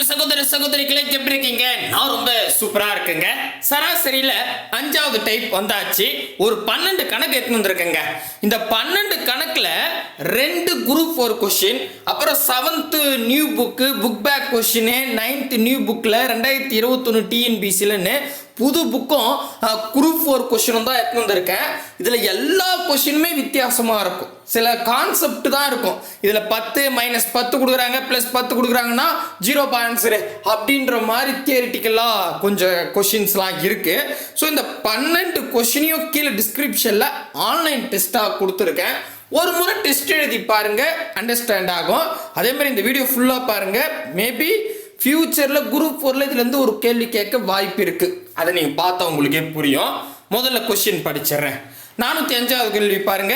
சகோதர சகோதரிகளை எப்படி இருக்கீங்க? நான் ரொம்ப சூப்பரா இருக்குங்க. சராசரியில 5வது டைப் வந்தாச்சு. ஒரு 12 கணக்கு எடுத்து வந்திருக்கேங்க. இந்த 12 கணக்குல 2 குரூப் 4 கொஸ்டின், அப்புறம் 7th new book back question, 9th new புக்ல 2021 டிஎன்பிசிலன்னு புது புக்கும் குரூப் 4 கொஸ்டினும் தான் எடுத்து வந்திருக்கேன். இதுல எல்லா கொஸ்டினுமே வித்தியாசமா இருக்கும். சில கான்செப்ட் தான் இருக்கும். இதுல 10 -10 கொடுக்குறாங்க, +10 கொடுக்குறாங்கன்னா 0 ஆன்சரு அப்படின்ற மாதிரி தியரிட்டிக்கலா கொஞ்சம் கொஸ்டின்ஸ்லாம் இருக்கு. ஸோ இந்த 12 கொஸ்டினையும் கீழே டிஸ்கிரிப்ஷன்ல ஆன்லைன் டெஸ்ட்டாக கொடுத்துருக்கேன். ஒரு முறை டெஸ்ட் எழுதி பாருங்க, அண்டர்ஸ்டாண்ட் ஆகும். அதே மாதிரி இந்த வீடியோ ஃபுல்லா பாருங்க. மேபி ஃபியூச்சர்ல குரூப் 4ல இதுல இருந்து ஒரு கேள்வி கேட்க வாய்ப்பு இருக்கு. அதை நீங்க பார்த்தா உங்களுக்கே புரியும். முதல்ல கொஸ்டின் படிச்சிடுறேன். 405வது கேள்வி பாருங்க.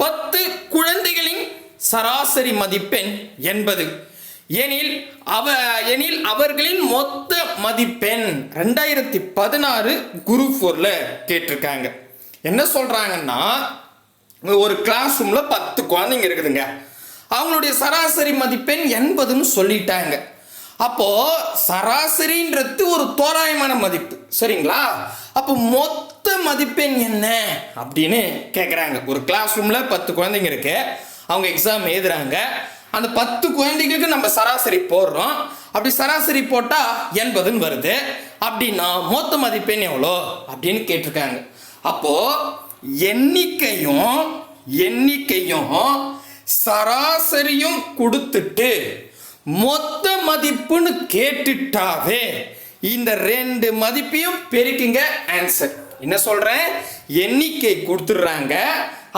10 குழந்தைகளின் சராசரி மதிப்பெண் 80 எனில் அவர்களின் மொத்த மதிப்பெண் 2016 குரூப் 4ல கேட்டிருக்காங்க. என்ன சொல்றாங்கன்னா, ஒரு கிளாஸ் ரூம்ல 10 குழந்தைங்க இருக்குதுங்க. அவங்களுடைய சராசரி மதிப்பெண் 80ன்னு சொல்லிட்டாங்க. அப்போ சராசரின்றது ஒரு தோராயமான மதிப்பு, சரிங்களா? அப்போ மொத்த மதிப்பெண் என்ன அப்படின்னு கேட்குறாங்க. ஒரு கிளாஸ் ரூம்ல 10 குழந்தைங்க இருக்கு. அவங்க எக்ஸாம் எழுதுறாங்க. அந்த 10 குழந்தைங்களுக்கு நம்ம சராசரி போடுறோம். அப்படி சராசரி போட்டா 80ன்னு வருது. அப்படின்னா மொத்த மதிப்பெண் எவ்வளோ அப்படின்னு கேட்டிருக்காங்க. அப்போ எண்ணிக்கையும் சராசரியும் கொடுத்துட்டு மொத்த மதிப்புன்னு கேட்டுட்டாவே இந்த 2 மதிப்பையும் பெருக்குங்க, ஆன்சர். என்ன சொல்றேன்? எண்ணிக்கை கொடுத்துடுறாங்க,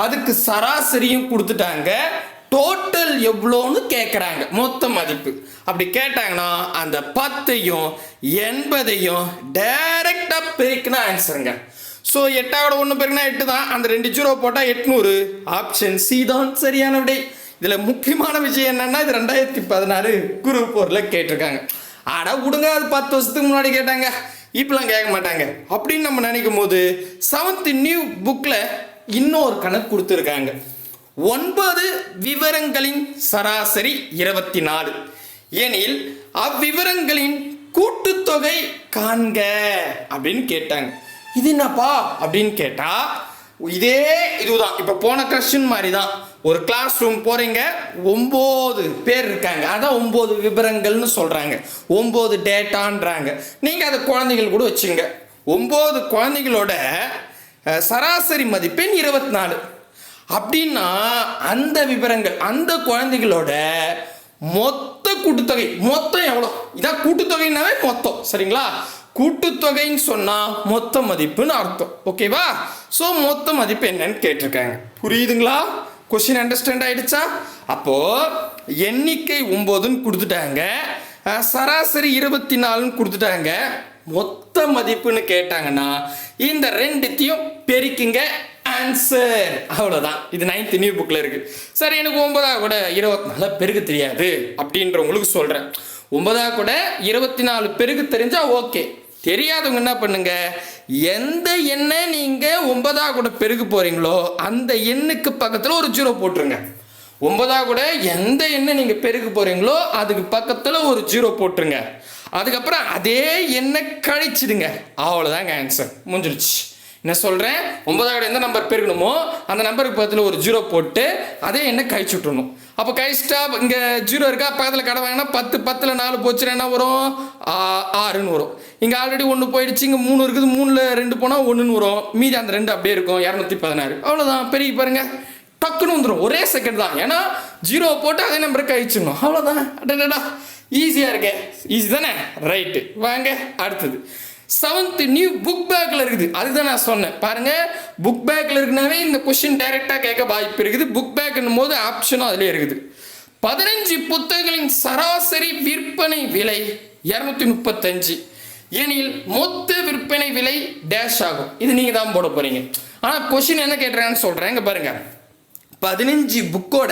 அதுக்கு சராசரியும் கொடுத்துட்டாங்க, டோட்டல் எவ்வளோன்னு கேட்குறாங்க, மொத்த மதிப்பு. அப்படி கேட்டாங்கன்னா அந்த 10ஐயும் 80ஐயும் டைரக்டா பெருக்குனா ஆன்சருங்க. ஸோ 8 1 பெருக்குனா 8 தான். அந்த 2 0 போட்டால் 800. ஆப்ஷன் சி தான் சரியான விடை. இதில் முக்கியமான விஷயம் என்னன்னா, இது 2016 குரூப் 4ல கேட்டிருக்காங்க. ஆனா விடுங்க, அது 10 வருஷத்துக்கு முன்னாடி கேட்டாங்க, இப்பெல்லாம் கேட்க மாட்டாங்க அப்படின்னு நம்ம நினைக்கும் போது 7th நியூ புக்ல இன்னொரு கணக்கு கொடுத்துருக்காங்க. 9 விவரங்களின் சராசரி 24 எனில் அவ்விவரங்களின் கூட்டுத்தொகை காண்க அப்படின்னு கேட்டாங்க. இது என்னப்பா அப்படின்னு கேட்டா, இதுதான் இப்ப போன கொஸ்டின் மாதிரி தான். ஒரு கிளாஸ் ரூம் போறீங்க, 9 பேர் இருக்காங்க. அதான் 9 விவரங்கள்னு சொல்றாங்க, 9 டேட்டான்றாங்க. நீங்க அதை குழந்தைகள் கூட வச்சுங்க. 9 குழந்தைகளோட சராசரி மதிப்பெண் 24 அப்படின்னா அந்த விவரங்கள், அந்த குழந்தைகளோட மொத்த கூட்டுத்தொகை மொத்தம் எவ்வளோ? இதான் கூட்டுத்தொகைனாவே மொத்தம், சரிங்களா? கூட்டுத்தொகைன்னு சொன்னா மொத்த மதிப்புன்னு அர்த்தம், ஓகேவா? ஸோ மொத்த மதிப்பு என்னன்னு கேட்டிருக்காங்க. புரியுதுங்களா? கொஸ்டின் அண்டர்ஸ்டாண்ட் ஆயிடுச்சா? அப்போ எண்ணிக்கை 9ன்னு கொடுத்துட்டாங்க, சராசரி 24ன்னு கொடுத்துட்டாங்க, மொத்த மதிப்புன்னு கேட்டாங்கன்னா இந்த 2த்தையும் பெருக்குங்க, ஆன்சர். அவ்வளோதான். இது 9th நியூ புக்ல இருக்கு. சரி, எனக்கு 9 கூட 24 பெருக்க தெரியாது அப்படின்றவங்களுக்கு சொல்றேன். 9 கூட 24 பெருக்க தெரிஞ்சா ஓகே. தெரியாதவங்க என்ன பண்ணுங்க, எந்த எண்ணை நீங்க 9 கூட பெருக்க போறீங்களோ அந்த எண்ணுக்கு பக்கத்துல ஒரு 0 போட்டுருங்க. 9 கூட எந்த எண்ணை நீங்க பெருக்க போறீங்களோ அதுக்கு பக்கத்துல ஒரு 0 போட்டுருங்க. அதுக்கப்புறம் அதே எண்ணை கழிச்சிடுங்க. அவ்வளோதாங்க, ஆன்சர் முடிஞ்சிருச்சு. என்ன சொல்றேன்? 9 கூட எந்த நம்பர் பெருக்கணுமோ அந்த நம்பருக்கு பக்கத்தில் ஒரு 0 போட்டு அதே எண்ணை கழிச்சு விட்டுறணும். அப்போ கழிச்சிட்டா இங்கே 0 இருக்கா, பக்கத்தில் கடை வாங்கினா 10 10ல் 4 போச்சுன்னா என்ன வரும்? 6ன்னு வரும். இங்கே ஆல்ரெடி 1 போயிடுச்சு, இங்கே 3 இருக்குது, 3ல் 2 போனால் 1ன்னு வரும். மீதி அந்த 2 அப்படியே இருக்கும், 216. அவ்வளோதான். பெருகி பாருங்க, டக்குன்னு வந்துடும், ஒரே செகண்ட் தான். ஏன்னா 0 போட்டு அதே நம்பரை கழிச்சிடணும், அவ்வளோதான். அடடா, ஈஸியாக இருக்கே. ஈஸி தானே? ரைட்டு, வாங்க அடுத்தது. 7th நியூ புக் பேக்ல இருக்குது. அதுதான் நான் சொன்னேன் பாருங்க. புக் பேக்ல இருக்குனாவே இந்த கொஸ்டின் டைரக்டா கேட்க வாய்ப்பு இருக்குது. புக் பேக்னும் போது ஆப்ஷனும் அதுலயே இருக்குது. 15 புத்தகங்களின் சராசரி விற்பனை விலை 235 எனில் மொத்த விற்பனை விலை டேஷ் ஆகும். இது நீங்க தான் போட போறீங்க. ஆனா கொஸ்டின் என்ன கேட்கறாங்கன்னு சொல்றேன், இங்க பாருங்க. 15 புக்கோட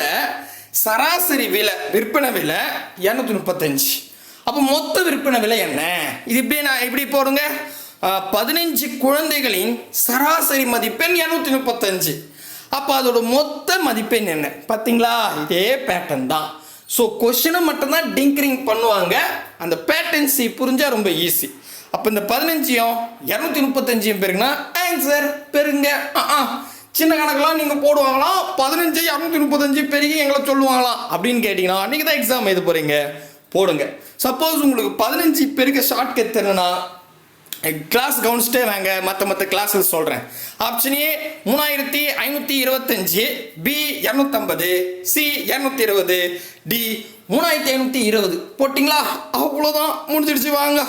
சராசரி விலை, விற்பனை விலை 235. அப்போ மொத்த விற்பனை விலை என்ன? இது இப்படியே நான் எப்படி போடுங்க, 15 குழந்தைகளின் சராசரி மதிப்பெண் 235. அப்போ அதோட மொத்த மதிப்பெண் என்ன? பார்த்தீங்களா? இதே பேட்டர்ன் தான். ஸோ கொஸ்டினை மட்டும்தான் டிங்கரிங் பண்ணுவாங்க, அந்த பேட்டர்ன்ஸி புரிஞ்சால் ரொம்ப ஈஸி. அப்போ இந்த 15யும் 235 பெருக்குனா ஆன்சர் பெருங்க. சின்ன கணக்கெல்லாம் நீங்கள் போடுவாங்களாம், 15 235 பெருகி எங்களை சொல்லுவாங்களாம் அப்படின்னு கேட்டிங்கன்னா நீங்கள் தான் எக்ஸாம் எழுத போகிறீங்க, போடுங்க. சப்போஸ் உங்களுக்கு 15 பெருக்க ஷார்ட்கட் தெரியலனா கிளாஸ் கவனிச்சுட்டே வாங்க, மற்ற கிளாஸில் சொல்கிறேன். Option A 3525, B 250, C 220, D 3520 போட்டிங்களா? அவ்வளோதான், முடிஞ்சிடுச்சு. வாங்க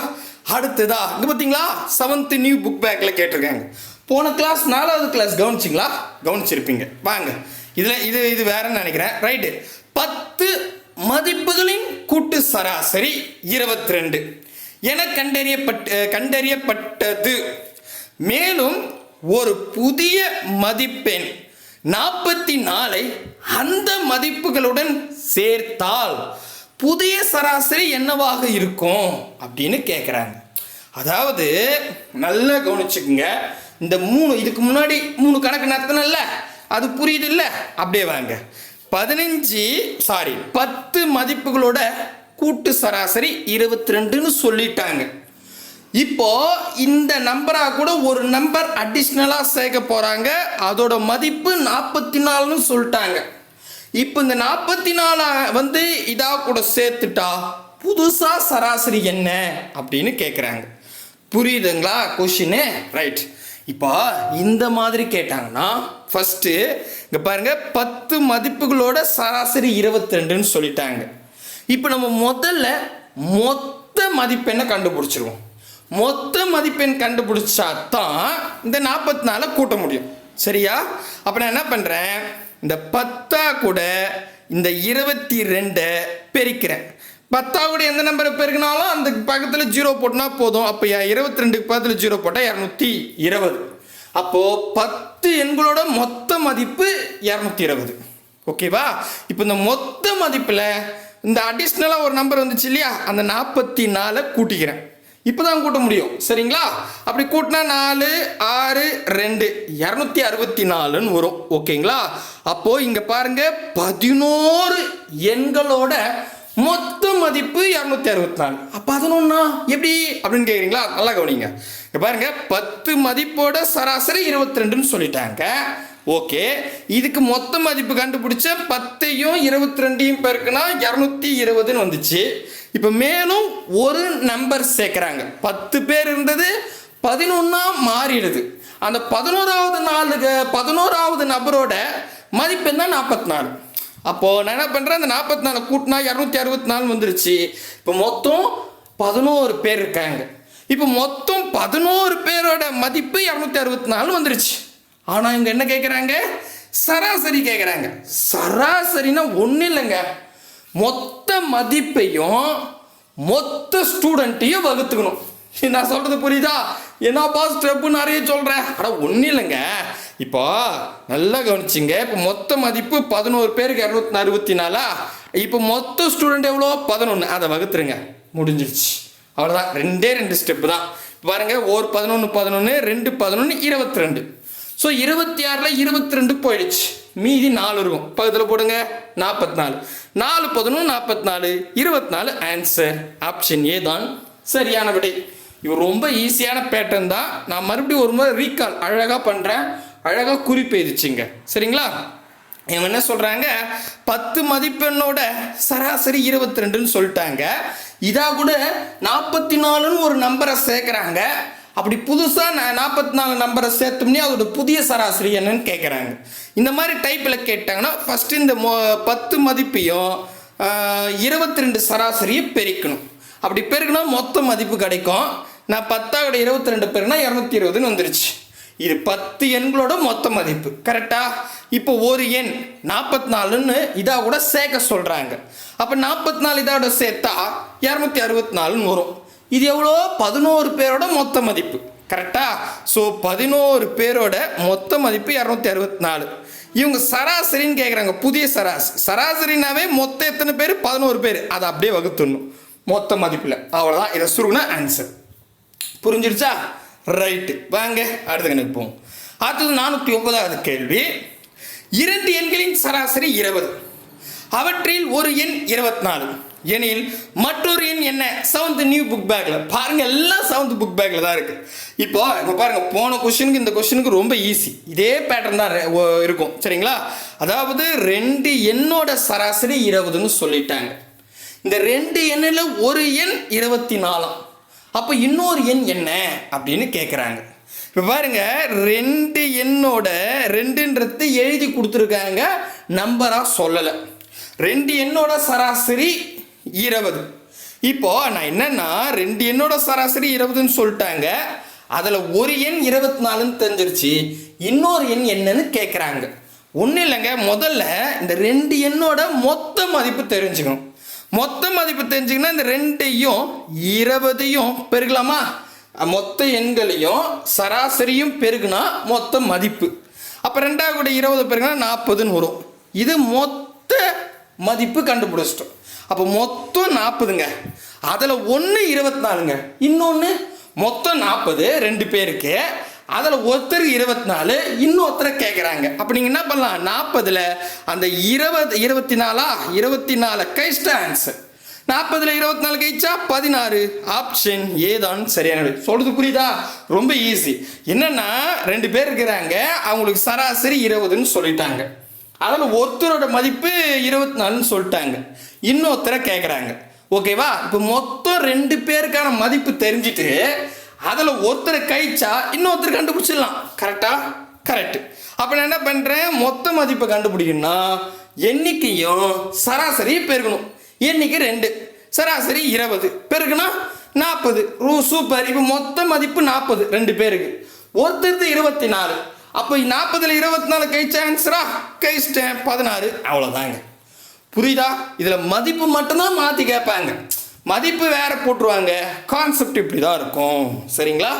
அடுத்ததா இங்கே பார்த்தீங்களா 7th நியூ புக் பேக்கில் கேட்டிருக்காங்க. போன கிளாஸ் 4வது கிளாஸ் கவனிச்சிங்களா? கவனிச்சிருப்பீங்க. வாங்க இது வேறன்னு நினைக்கிறேன். ரைட்டு. 10 மதிப்புகளின் கூட்டு சராசரி 22 என கண்டறியப்பட்டது. மேலும் ஒரு புதிய மதிப்பெண் 44ஐ அந்த மதிப்புகளுடன் சேர்த்தால் புதிய சராசரி என்னவாக இருக்கும் அப்படின்னு கேட்குறாங்க. அதாவது நல்லா கவனிச்சுக்குங்க. இந்த 3 இதுக்கு முன்னாடி 3 கணக்கு நடத்தினல்ல, அது புரியுது இல்லை? அப்படியே வாங்க. 10 மதிப்புகளோட கூட்டு சராசரி 22ன்னு சொல்லிட்டாங்க. இப்போ இந்த நம்பரா கூட ஒரு நம்பர் அடிஷ்னலாக சேர்க்க போறாங்க, அதோட மதிப்பு 44ன்னு சொல்லிட்டாங்க. இப்போ இந்த 44 இதா கூட சேர்த்துட்டா புதுசா சராசரி என்ன அப்படின்னு கேட்குறாங்க. புரியுதுங்களா கொஷினு? ரைட். இப்போ இந்த மாதிரி கேட்டாங்கன்னா ஃபர்ஸ்ட் இங்க பாருங்க, 10 மதிப்புகளோட சராசரி 22ன்னு சொல்லிட்டாங்க. இப்போ நம்ம முதல்ல மொத்த மதிப்பெண்ணை கண்டுபிடிச்சிருவோம். மொத்த மதிப்பெண் கண்டுபிடிச்சா தான் இந்த 44 கூட்ட முடியும். சரியா? அப்போ நான் என்ன பண்ணுறேன், இந்த 10 கூட இந்த 22 பெருக்கிறேன். 10 கூட எந்த நம்பரை பெருக்கினாலும் அந்த பக்கத்தில் 0 போட்டுனா போதும். அப்போ 22க்கு பக்கத்தில் 0 போட்டால் 220. அப்போது 10 எண்களோட மொத்த மதிப்பு 220. ஓகேவா? இப்போ இந்த மொத்த மதிப்பில் இந்த அடிஷ்னலாக ஒரு நம்பர் வந்துச்சு இல்லையா, அந்த 44 கூட்டிக்கிறேன். இப்போ தான் கூட்ட முடியும். சரிங்களா? அப்படி கூட்டினா 4 6 2 264ன்னு வரும். ஓகேங்களா? அப்போது இங்கே பாருங்க, 11 எண்களோட மொத்த மதிப்பு 264. 11 எப்படி அப்படின்னு கேட்குறீங்களா? நல்லா கவனிங்க. இங்கே பாருங்க, 10 மதிப்போட சராசரி 22ன்னு சொல்லிட்டாங்க. ஓகே, இதுக்கு மொத்த மதிப்பு கண்டுபிடிச்ச 10யும் 22யும் பெருக்குனா 220ன்னு வந்துச்சு. இப்போ மேலும் ஒரு நம்பர் சேர்க்குறாங்க. 10 பேர் இருந்தது 11 மாறிடுது. அந்த 11வது நபரோட மதிப்பு தான் 44. அப்போது நான் என்ன பண்ணுறேன், அந்த 44 கூட்டினா 264 வந்துருச்சு. இப்போ மொத்தம் 11 பேர் இருக்காங்க. இப்போ மொத்தம் 11 பேரோட மதிப்பு 264 வந்துருச்சு. ஆனால் இங்கே என்ன கேட்குறாங்க, சராசரி கேட்குறாங்க. சராசரினா ஒன்றும் இல்லைங்க, மொத்த மதிப்பையும் மொத்த ஸ்டூடெண்ட்டையும் வகுத்துக்கணும். நான் சொல்கிறது புரியுதா? என்னப்பா ஸ்டெப்பு நிறைய சொல்கிறேன். ஆனால் ஒன்றும் இல்லைங்க. இப்போ நல்லா கவனிச்சிங்க. இப்போ மொத்த மதிப்பு 11 பேருக்கு 264. இப்போ மொத்த ஸ்டூடெண்ட் எவ்வளோ? 11. அதை வகுத்துருங்க, முடிஞ்சிடுச்சு. அவ்வளோதான். 2 ஸ்டெப்பு தான். பாருங்க, 11 11 2 11 22. ஸோ 26ல் 22 போயிடுச்சு, மீதி 4 இருக்கும். பக்கத்தில் போடுங்க, 44. 4 11 44 24 ஆன்சர். ஆப்ஷன் ஏ தான் சரியான விடை. இது ரொம்ப ஈஸியான பேட்டர்ன் தான். நான் மறுபடியும் ஒரு முறை ரீகால் அழகாக பண்ணுறேன், அழகாக குறிப்பெய்துச்சுங்க. சரிங்களா? இவங்க என்ன சொல்கிறாங்க, 10 மதிப்பெண்ணோட சராசரி 22ன்னு சொல்லிட்டாங்க. இதாக கூட 44ன்னு ஒரு நம்பரை சேர்க்குறாங்க. அப்படி புதுசாக 44 நம்பரை சேர்த்தோம்னே அதோட புதிய சராசரி என்னன்னு கேட்குறாங்க. இந்த மாதிரி டைப்பில் கேட்டாங்கன்னா ஃபஸ்ட்டு இந்த 10 மதிப்பையும் 22 சராசரியை பெருக்கணும். அப்படி பெருக்கினா மொத்த மதிப்பு கிடைக்கும். நான் 10 22 பெருக்கினா 220ன்னு வந்துருச்சு. இது 10 எண்களோட மொத்த மதிப்பு. கரெக்டா? இப்போ ஒரு எண் 44ன்னு இதாக கூட சேர்க்க சொல்கிறாங்க. அப்போ 44 இதோட சேர்த்தா 264ன்னு வரும். இது எவ்வளோ? 11 பேரோட மொத்த மதிப்பு. கரெக்டா? ஸோ 11 பேரோட மொத்த மதிப்பு 264. இவங்க சராசரின்னு கேட்குறாங்க, புதிய சராசரினாவே மொத்தம் எத்தனை பேர்? 11 பேர். அதை அப்படியே வகுத்துடணும் மொத்த மதிப்பில். அவ்வளோதான். இதை சுருகுனா ஆன்சர். புரிஞ்சிருச்சா? ரைட்டு. வாங்க அடுத்த கணக்கு போவோம். அடுத்தது 409வது கேள்வி. 2 எண்களின் சராசரி 20, அவற்றில் ஒரு எண் 24. எனில் மற்றொரு எண் என்ன? 7th நியூ புக் பேக்ல பாருங்க, எல்லாம் 7th புக் பேக்ல தான் இருக்கு. இப்போ பாருங்க, போன கொஸ்டினுக்கு இந்த கொஸ்டினுக்கு ரொம்ப ஈஸி, இதே பேட்டர்ன் தான் இருக்கும். சரிங்களா? அதாவது 2 எண்ணோட சராசரி 20ன்னு சொல்லிட்டாங்க. இந்த 2 எண்ணில் ஒரு எண் 24. அப்போ இன்னொரு எண் என்ன அப்படின்னு கேட்குறாங்க. இப்போ பாருங்க, 2 எண்ணோட 2ன்றது எழுதி கொடுத்துருக்காங்க, நம்பராக சொல்லலை. 2 எண்ணோட சராசரி 20. இப்போ நான் என்னன்னா 2 எண்ணோட சராசரி 20ன்னு சொல்லிட்டாங்க, அதில் ஒரு எண் 24ன்னு தெரிஞ்சிருச்சு. இன்னொரு எண் என்னன்னு கேட்குறாங்க. ஒன்றும் இல்லைங்க, முதல்ல இந்த 2 எண்ணோட மொத்த மதிப்பு தெரிஞ்சுக்கணும். மொத்த மதிப்பு தெரிஞ்சுக்கன்னா இந்த 2ஐயும் 20ஐயும் பெருக்கலாமா? மொத்த எண்களையும் சராசரியும் பெருகுனா மொத்த மதிப்பு. அப்போ 2 கூட 20 பெருகுனா 40ன்னு வரும். இது மொத்த மதிப்பு கண்டுபிடிச்சிட்டோம். அப்போ மொத்தம் 40ங்க. அதில் ஒன்று 24ங்க, இன்னொன்று மொத்தம் 40 2 பேருக்கு. அதில் ஒருத்தர் 24, இன்னொருத்தரை கேட்குறாங்க. அப்போ நீங்கள் என்ன பண்ணலாம்? 40ல் அந்த 24 கைஸ்ட் ஆன்சர். 40ல் 24 கழிச்சா 16. ஆப்ஷன் ஏ தான் சரியானது. சொல்றது புரியுதா? ரொம்ப ஈஸி. என்னன்னா 2 பேர் இருக்கிறாங்க, அவங்களுக்கு சராசரி 20ன்னு சொல்லிட்டாங்க. அதில் ஒருத்தரோட மதிப்பு 24ன்னு சொல்லிட்டாங்க, இன்னொருத்தரை கேட்குறாங்க. ஓகேவா? இப்போ மொத்தம் 2 பேருக்கான மதிப்பு தெரிஞ்சுட்டு அதில் ஒருத்தரை கழிச்சா இன்னொருத்தர் கண்டுபிடிச்சிடலாம். கரெக்டா? கரெக்டு. அப்போ நான் என்ன பண்ணுறேன்? மொத்த மதிப்பை கண்டுபிடிக்கணும்னா எண்ணிக்கையும் சராசரி பெருக்கணும். எண்ணிக்கை 2, சராசரி 20, பெருக்குனா 40. சூப்பர். இப்போ மொத்த மதிப்பு 40 2 பேருக்கு, ஒருத்தருக்கு 24. அப்போ 40ல் 24 கழிச்ச ஆன்சரா? கழிச்சிட்டேன், 16. அவ்வளோதாங்க. புரியுதா? இதில் மதிப்பு மட்டும்தான் மாற்றி கேட்பாங்க, மதிப்பு வேற போட்டுருவாங்க. கான்செப்ட் இப்படி தான் இருக்கும். சரிங்களா?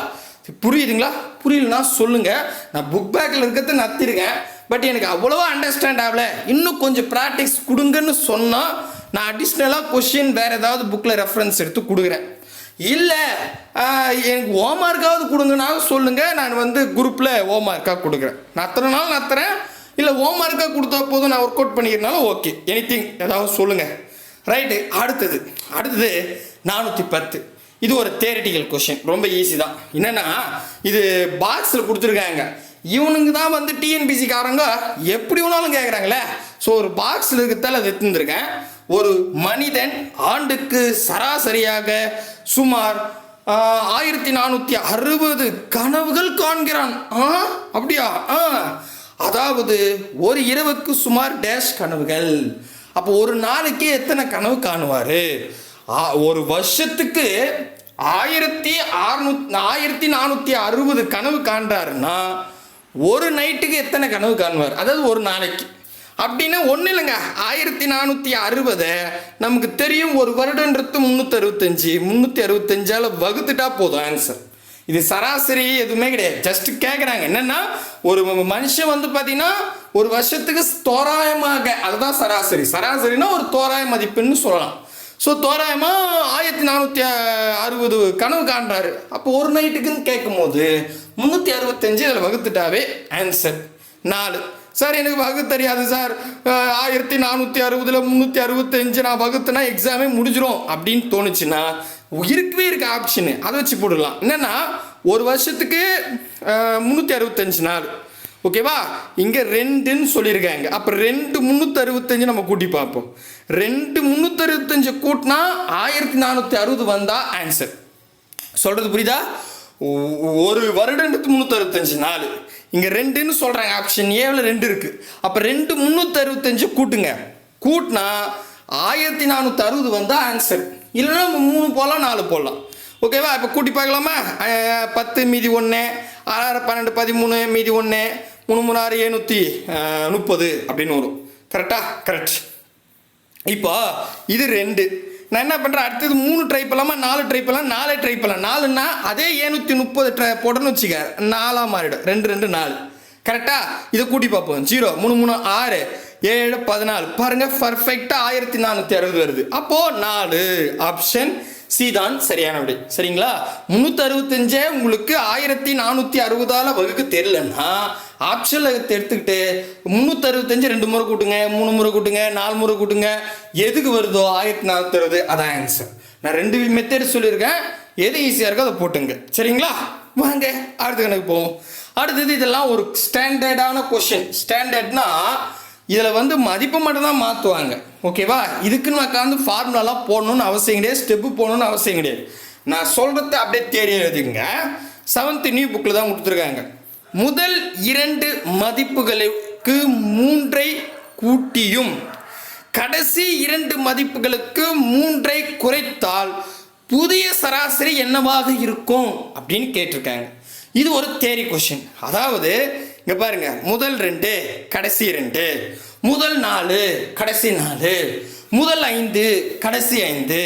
புரியுதுங்களா? புரியலன்னா சொல்லுங்க. நான் புக் பேக்கில் இருக்கிறத நத்திருக்கேன், பட் எனக்கு அவ்வளோவா அண்டர்ஸ்டாண்ட் ஆகலை. இன்னும் கொஞ்சம் ப்ராக்டிஸ் கொடுங்கன்னு சொன்னால் நான் அடிஷ்னலாக கொஷின் வேறு ஏதாவது புக்கில் ரெஃபரன்ஸ் எடுத்து கொடுக்குறேன். இல்லை எனக்கு ஹோம்மார்க்காவது கொடுங்கனாலும் சொல்லுங்கள், நான் குரூப்பில் ஹோம்மார்க்காக கொடுக்குறேன். நத்துறனாலும் நத்துறேன், இல்லை ஹோம்மார்க்காக கொடுத்தா போதும் நான் ஒர்க் அவுட் பண்ணிக்கிறனாலும் ஓகே. எனிதிங் ஏதாவது சொல்லுங்கள். ரைட்டு. அடுத்தது 410. இது ஒரு தியரிட்டிக்கல் கொஷின், ரொம்ப ஈஸி தான். என்னென்னா இது பாக்ஸில் கொடுத்துருக்காங்க. இவனுங்க தான் டிஎன்பிசிக்காரங்க எப்படி வேணாலும் கேட்குறாங்களே. ஸோ ஒரு பாக்ஸில் இருக்கிறதால அது எடுத்துருக்கேன். ஒரு மனிதன் ஆண்டுக்கு சராசரியாக சுமார் 1460 கனவுகள் காண்கிறான். அப்படியா? அதாவது ஒரு இரவுக்கு சுமார் டேஷ் கனவுகள். அப்போ ஒரு நாளைக்கு எத்தனை கனவு காணுவார்? ஒரு வருஷத்துக்கு 1460 கனவு காண்றாருன்னா ஒரு நைட்டுக்கு எத்தனை கனவு காணுவார்? அதாவது ஒரு நாளைக்கு. அப்படின்னா ஒன்றும் இல்லைங்க, 1460 நமக்கு தெரியும், ஒரு வருடன்றது 365 வகுத்துட்டா போதும் ஆன்சர். இது சராசரி எதுவுமே கிடையாது, ஜஸ்ட் கேட்குறாங்க. என்னன்னா ஒரு மனுஷன் பார்த்தீங்கன்னா ஒரு வருஷத்துக்கு தோராயமாக, அதுதான் சராசரி. சராசரினா ஒரு தோராய மதிப்புன்னு சொல்லலாம். ஸோ தோராயமாக 1460 கனவு காண்றாரு. அப்போ ஒரு நைட்டுக்குன்னு கேட்கும் போது 365 இதில் வகுத்துட்டாவே ஆன்சர் 4. சார் எனக்கு வகுத்து தெரியாது சார், 1460ல் 365 நான் வகுத்துனா எக்ஸாமே முடிஞ்சிடும் அப்படின்னு தோணுச்சுன்னா இருக்கவே இருக்க ஆப்ஷனு, அதை வச்சு போடலாம். என்னென்னா ஒரு வருஷத்துக்கு 365 நாள். ஓகேவா? இங்கே 2ன்னு சொல்லியிருக்காங்க. அப்போ 2 365 நம்ம கூட்டி பார்ப்போம். 2 365 கூட்டினா 1460 வந்தால் ஆன்சர். சொல்கிறது புரியுதா? ஒரு வருடத்துக்கு 365 நாள். இங்கே 2ன்னு சொல்கிறாங்க, ஆப்ஷன் ஏவில் 2 இருக்குது. அப்போ 2 365 கூட்டுங்க, கூட்டினா 1460 வந்தால் ஆன்சர். இல்லைன்னா 3 போடலாம் 4 போடலாம். ஓகேவா? இப்போ கூட்டி பார்க்கலாமா? 10 மீதி 1, 6 12 13 மீதி 1, 3 3 6 730 அப்படின்னு வரும். கரெக்டா? கரெக்ட். இப்போ இது 2. நான் என்ன பண்ணுறேன், அடுத்தது 3 ட்ரை பண்ணலாமா, 4 ட்ரை பண்ணலாம், 4 ட்ரை பண்ணலாம். 4ன்னா அதே 730 போட்டோன்னு வச்சுக்க, 4 மாறிடும். 2 2 4. கரெக்டா? இதை கூட்டி பார்ப்போம். 0 3 3 6 7 14. பாருங்க, பர்ஃபெக்டாக 1460 வருது. அப்போது 4 ஆப்ஷன் சி தான் சரியான விடை. சரிங்களா? 365 உங்களுக்கு 1460ஆல வகுக்க தெரியலன்னா ஆப்ஷனில் எடுத்துக்கிட்டு 365 2 முறை கூட்டுங்க, 3 முறை கூட்டுங்க, 4 முறை கூட்டுங்க, எதுக்கு வருதோ 1460 அதான் ஆன்சர். நான் 2 மெத்தட் சொல்லியிருக்கேன், எது ஈஸியாக இருக்கோ அதை போட்டுங்க. சரிங்களா? வாங்க அடுத்த கணக்கு போவோம். அடுத்தது இதெல்லாம் ஒரு ஸ்டாண்டர்டான கொஷின். ஸ்டாண்டர்ட்னா இதில் வந்து மதிப்பு மட்டும் தான் மாற்றுவாங்க. ஓகேவா? இதுக்குன்னு உட்காந்து ஃபார்முலாலாம் போடணும்னு அவசியம் கிடையாது, ஸ்டெப்பு போடணும்னு அவசியம் கிடையாது. நான் சொல்கிறத அப்படியே தேடி எழுதிங்க. 7th நியூ புக்கில் தான் கொடுத்துருக்காங்க. முதல் 2 மதிப்புகளுக்கு 3ஐ கூட்டியும் கடைசி 2 மதிப்புகளுக்கு 3ஐ குறைத்தால் புதிய சராசரி என்னவாக இருக்கும் அப்படின்னு கேட்டிருக்காங்க. இது ஒரு தேரி கொஷின். அதாவது இங்க பாருங்க, முதல் 2 கடைசி 2, முதல் 4 கடைசி 4, முதல் 5 கடைசி 5,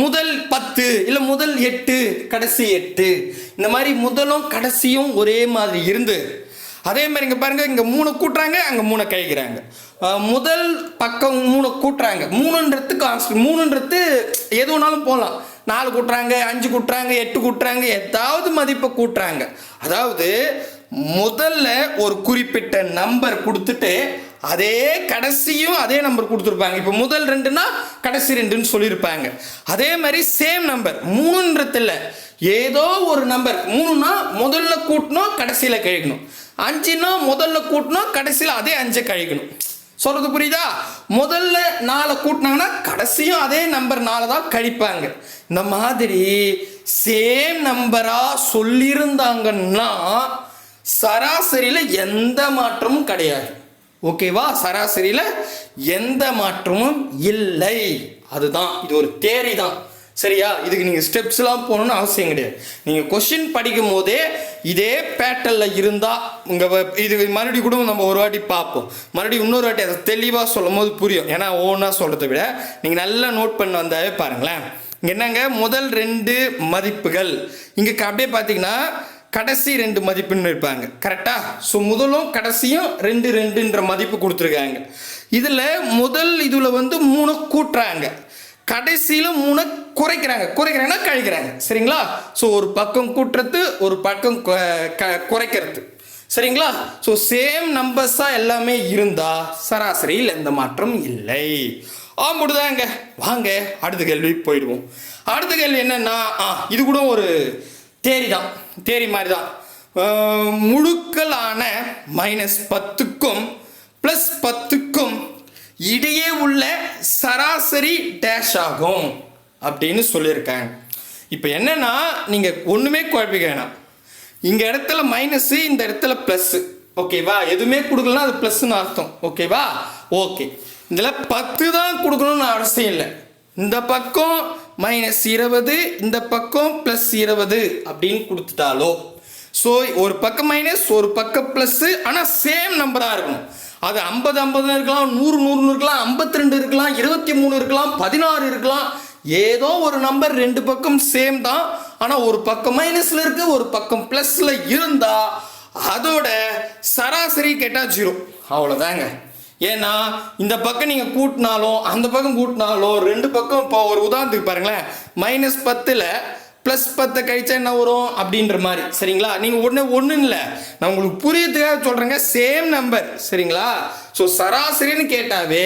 முதல் 10 இல்ல முதல் 8 கடைசி 8, இந்த மாதிரி முதலும் கடைசியும் ஒரே மாதிரி இருந்து அதே மாதிரி இங்க பாருங்க, இங்க 3 கூட்டுறாங்க, அங்க 3 கழிக்கிறாங்க. முதல் பக்கம் 3 கூட்டுறாங்க. 3ன்றது கான்ஸ்டன்ட். 3ன்றது எது வேணாலும் போகலாம். 4 கூட்டுறாங்க, 5 கூட்டுறாங்க, 8 கூட்டுறாங்க, ஏதாவது மதிப்பை கூட்டுறாங்க. அதாவது முதல்ல ஒரு குறிப்பிட்ட நம்பர் கொடுத்துட்டு அதே கடைசியும் அதே நம்பர் கொடுத்துருப்பாங்க. இப்போ முதல் 2னா கடைசி 2ன்னு சொல்லியிருப்பாங்க. அதே மாதிரி சேம் நம்பர் 3ன்றது இல்லை, ஏதோ ஒரு நம்பர். 3னா முதல்ல கூட்டணும், கடைசியில் கழிக்கணும். 5னா முதல்ல கூட்டணும், கடைசியில் அதே 5 கழிக்கணும். சொல்றது புரியுதா? முதல்ல 4 கூட்டினாங்கன்னா கடைசியும் அதே நம்பர் 4 தான் கழிப்பாங்க. இந்த மாதிரி சேம் நம்பரா சொல்லியிருந்தாங்கன்னா சராசரியில எந்த மாற்றமும் கிடையாது. ஓகேவா? சராசரியில எந்த மாற்றமும் இல்லை. அதுதான், இது ஒரு தேரி தான். சரியா? இதுக்கு நீங்கள் ஸ்டெப்ஸ்லாம் போகணுன்னு அவசியம் கிடையாது. நீங்கள் கொஷின் படிக்கும் போதே இதே பேட்டர்னில் இருந்தால் இது மறுபடியும் கூட நம்ம ஒரு வாட்டி பார்ப்போம். மறுபடியும் இன்னொரு வாட்டி அதை தெளிவாக சொல்லும் போது புரியும். ஏன்னா ஒவ்வொன்றா சொல்கிறத விட நீங்கள் நல்லா நோட் பண்ண வந்தாவே பாருங்களேன். இங்கே என்னங்க, முதல் 2 மதிப்புகள் இங்கே அப்படியே பார்த்தீங்கன்னா கடைசி 2 மதிப்புன்னு இருப்பாங்க. கரெக்டா? ஸோ முதலும் கடைசியும் 2 2ன்ற மதிப்பு கொடுத்துருக்காங்க. இதில் முதல் இதில் வந்து 3 கூட்டுறாங்க, கடைசியில் 3 குறைக்கிறாங்கன்னா கழிக்கிறாங்க. சரிங்களா? ஸோ ஒரு பக்கம் கூட்டுறது, ஒரு பக்கம் குறைக்கிறது. சரிங்களா? ஸோ சேம் நம்பர்ஸாக எல்லாமே இருந்தால் சராசரியில் எந்த மாற்றமும் இல்லை. முடிதாங்க. வாங்க அடுத்த கேள்வி போயிடுவோம். அடுத்த கேள்வி என்னன்னா, இது கூட ஒரு தேரி தான், தேரி மாதிரி தான். முழுக்களான -10க்கும் +10க்கும் இடையே உள்ள சராசரி டேஷ் ஆகும் அப்படின்னு சொல்லியிருக்காங்க. இப்போ என்னன்னா, நீங்கள் ஒன்றுமே குழப்பிக்க வேணாம். இங்கே இடத்துல மைனஸு, இந்த இடத்துல ப்ளஸ்ஸு. ஓகேவா? எதுவுமே கொடுக்கலன்னா அது ப்ளஸ்ன்னு அர்த்தம். ஓகேவா? ஓகே. இதில் 10 தான் கொடுக்கணும்னு அவசியம் இல்லை. இந்த பக்கம் -20, இந்த பக்கம் +20 அப்படின்னு கொடுத்துட்டாலோ, ஸோ ஒரு பக்கம் மைனஸ், ஒரு பக்கம் ப்ளஸ்ஸு, ஆனால் சேம் நம்பராக இருக்கணும். அது 50 50 இருக்கலாம், 100 100 இருக்கலாம், 52 இருக்கலாம், 23 இருக்கலாம், 16 இருக்கலாம். ஏதோ ஒரு நம்பர் 2 பக்கம் சேம் தான், ஆனால் ஒரு பக்கம் மைனஸில் இருக்கு, ஒரு பக்கம் ப்ளஸில் இருந்தா அதோட சராசரி கேட்டால் 0. அவ்வளோதாங்க. ஏன்னா இந்த பக்கம் நீங்கள் கூட்டினாலும் அந்த பக்கம் கூட்டினாலும் 2 பக்கம், இப்போ ஒரு உதாரணத்துக்கு பாருங்களேன், -10ல் +10 கழிச்சா என்ன வரும் அப்படின்ற மாதிரி. சரிங்களா? நீங்கள் ஒன்றும் இல்லை, நான் உங்களுக்கு புரியறதுக்காக சொல்கிறேங்க. Same number. சரிங்களா? ஸோ சராசரின்னு கேட்டாவே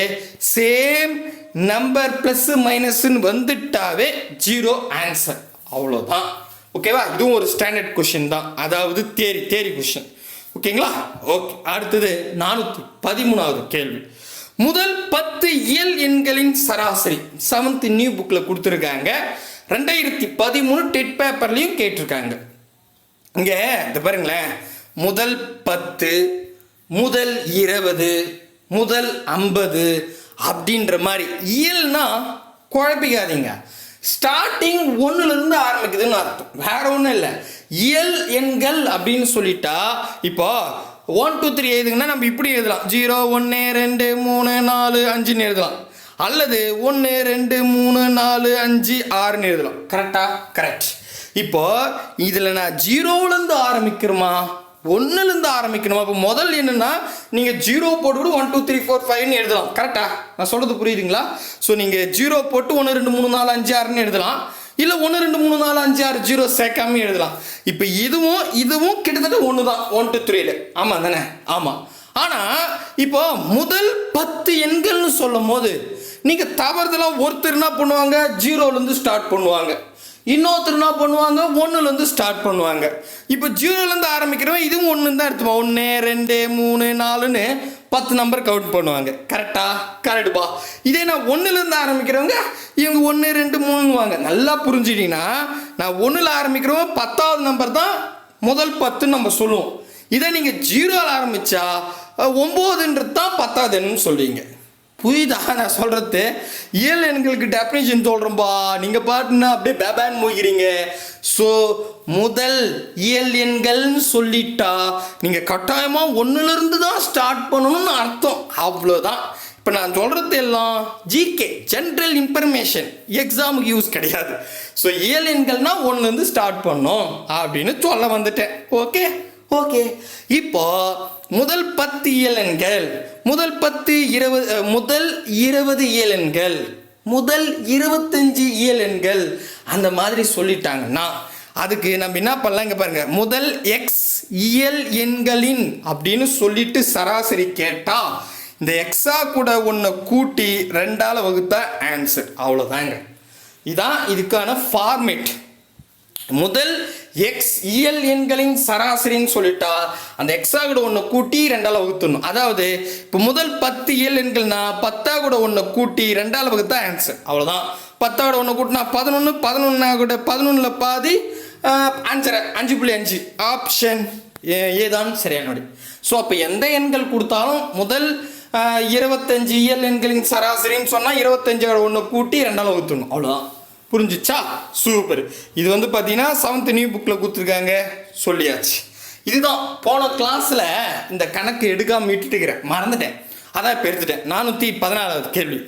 சேம் நம்பர் ப்ளஸ் மைனஸ்ன்னு வந்துட்டாவே 0 ஆன்சர். அவ்வளோதான். ஓகேவா? இதுவும் ஒரு ஸ்டாண்டர்ட் கொஷின் தான், அதாவது தேரி கொஷின். ஓகேங்களா? ஓகே. அடுத்தது 413வது கேள்வி. முதல் 10 இயல் எண்களின் சராசரி 7th நியூ புக்கில் கொடுத்துருக்காங்க. 2013 டெட் பேப்பர்லையும் கேட்டிருக்காங்க. இங்கே இந்த பாருங்களேன், முதல் 10, முதல் 20, முதல் 50 அப்படின்ற மாதிரி இயல்னா குழப்பிக்காதீங்க. ஸ்டார்டிங் 1லிருந்து ஆரம்பிக்குதுன்னு அர்த்தம், வேற ஒன்றும் இல்லை. இயல் எண்கள் அப்படின்னு சொல்லிட்டா இப்போ 1 2 3 எழுதுங்கன்னா நம்ம இப்படி எழுதலாம், 0 1 2 3 4 5ன்னு எழுதலாம். அல்லது 1 2 3 4 5 6ன்னு எழுதலாம். கரெக்டா? கரெக்ட். இப்போ இதில் நான் 0லேருந்து ஆரம்பிக்கிறோமா 1லேருந்து ஆரம்பிக்கணுமா? இப்போ முதல் என்னன்னா நீங்கள் 0 போட்டு 1 2 3 4 5ன்னு எழுதலாம். கரெக்டா? நான் சொல்கிறது புரியுதுங்களா? ஸோ நீங்கள் 0 போட்டு 1 2 3 4 5 6ன்னு எழுதலாம். இல்லை 1 2 3 4 5 6 0 சேர்க்காம எழுதலாம். இப்போ இதுவும் கிட்டத்தட்ட ஒன்று தான் 1 2 3ல. ஆமாம் தானே? ஆமாம். ஆனால் இப்போ முதல் 10 எண்கள்னு சொல்லும் போது நீங்கள் தவறுதலாக ஒருத்தர் என்ன பண்ணுவாங்க, 0லேருந்து ஸ்டார்ட் பண்ணுவாங்க, இன்னொருத்தர் என்ன பண்ணுவாங்க, 1லேருந்து ஸ்டார்ட் பண்ணுவாங்க. இப்போ 0லேருந்து ஆரம்பிக்கிறவன் இதுவும் 1 தான் எடுத்துப்போம். 1 2 3 4ன்னு 10 நம்பர் கவுண்ட் பண்ணுவாங்க. கரெக்டா? கரெக்டுப்பா. இதே நான் 1லேருந்து ஆரம்பிக்கிறவங்க இவங்க 1 2 3ன்னுவாங்க. நல்லா புரிஞ்சுட்டீங்கன்னா நான் 1ல் ஆரம்பிக்கிறவங்க 10வது நம்பர் தான் முதல் 10ன்னு நம்ம சொல்லுவோம். இதை நீங்கள் 0ல் ஆரம்பித்தா 9ன்றது தான் 10வது எண்ணுன்னு சொல்லுவீங்க. புரியுதா நான் சொல்கிறது? இயல் எண்களுக்கு டெஃபினேஷன் சொல்கிறோம்பா, நீங்கள் பாட்டுன்னா அப்படியே பேபான்னு மூய்கிறீங்க. ஸோ முதல் இயல் எண்கள்னு சொல்லிட்டா நீங்கள் கட்டாயமாக 1லேருந்து தான் ஸ்டார்ட் பண்ணணும்னு அர்த்தம். அவ்வளோதான். இப்போ நான் சொல்கிறது எல்லாம் ஜிகே, ஜென்ரல் இன்ஃபர்மேஷன், எக்ஸாமுக்கு யூஸ் கிடையாது. ஸோ இயல் எண்கள்னால் 1லேருந்து ஸ்டார்ட் பண்ணோம் அப்படின்னு சொல்ல வந்துட்டேன். ஓகே. இப்போ முதல் 10 இயலெண்கள், முதல் 20 இயலெண்கள், முதல் 25 இயலெண்கள் அந்த மாதிரி சொல்லிட்டாங்கன்னா அதுக்கு நம்ம என்ன பண்ணலாம், இங்கே பாருங்க, முதல் எக்ஸ் இயல் எண்களின் அப்படின்னு சொல்லிட்டு சராசரி கேட்டா இந்த எக்ஸா கூட ஒன்றை கூட்டி 2ஆல் வகுத்தா ஆன்சர். அவ்வளோதாங்க. இதான் இதுக்கான ஃபார்மேட். முதல் எக்ஸ் இயல் எண்களின் சராசரின்னு சொல்லிட்டா அந்த எக்ஸா கூட ஒன்று கூட்டி 2ஆல் வகுத்துடணும். அதாவது இப்போ முதல் 10 இயல் எண்கள்னா 10 கூட ஒன்று கூட்டி 2ஆல் வகுத்தா ஆன்சர். அவ்வளோதான். 10 கூட ஒன்று கூட்டினா 11, 11 கூட 11ல் பாதி ஆன்சரை 5.5. ஆப்ஷன் ஏதான் சரியான விடை. ஸோ அப்போ எந்த எண்கள் கொடுத்தாலும் முதல் 25 இயல் எண்களின் சராசரின்னு சொன்னால் 25 கூட ஒன்று கூட்டி 2ஆல் வகுத்துடணும். அவ்வளோதான். புரிஞ்சிச்சா? சூப்பர். இது வந்து பார்த்தீங்கன்னா 7th நியூ புக்கில் கொடுத்துருக்காங்க, சொல்லியாச்சு. இதுதான் போன கிளாஸில் இந்த கணக்கு எடுக்காமல் விட்டுட்டுக்கிறேன், மறந்துட்டேன், அதான் இப்போ எடுத்துட்டேன். 414வது கேள்வி.